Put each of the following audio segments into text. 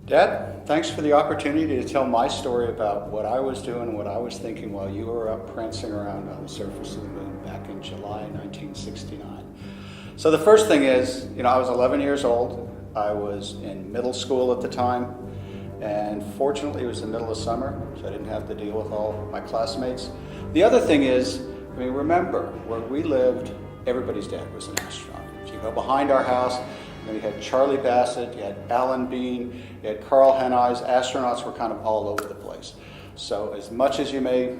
Dad, thanks for the opportunity to tell my story about what I was doing, what I was thinking while you were up prancing around on the surface of the moon back in July 1969. So the first thing is, I was 11 years old. I was in middle school at the time, and fortunately it was the middle of summer, so I didn't have to deal with all my classmates. The other thing is, remember, where we lived, everybody's dad was an astronaut. If you go behind our house, you had Charlie Bassett, you had Alan Bean, you had Carl Henneis. Astronauts were kind of all over the place. So as much as you may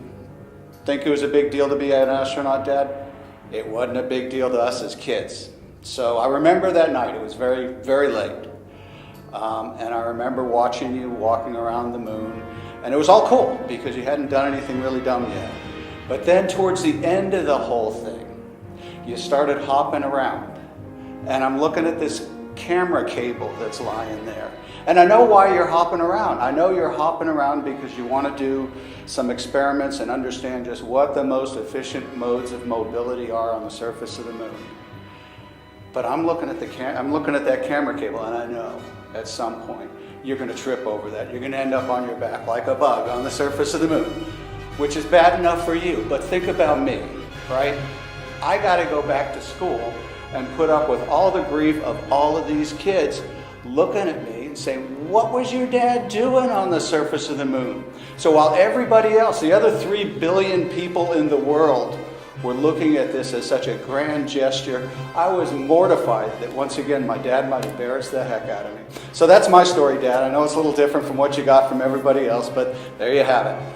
think it was a big deal to be an astronaut, Dad, it wasn't a big deal to us as kids. So I remember that night. It was very, very late. And I remember watching you walking around the moon. And it was all cool because you hadn't done anything really dumb yet. But then towards the end of the whole thing, you started hopping around. And I'm looking at this camera cable that's lying there. And I know why you're hopping around. I know you're hopping around because you want to do some experiments and understand just what the most efficient modes of mobility are on the surface of the moon. But I'm looking at that camera cable, and I know at some point you're going to trip over that. You're going to end up on your back like a bug on the surface of the moon, which is bad enough for you. But think about me, right? I got to go back to school and put up with all the grief of all of these kids looking at me and saying, what was your dad doing on the surface of the moon? So while everybody else, the other 3 billion people in the world, were looking at this as such a grand gesture, I was mortified that once again my dad might embarrass the heck out of me. So that's my story, Dad. I know it's a little different from what you got from everybody else, but there you have it.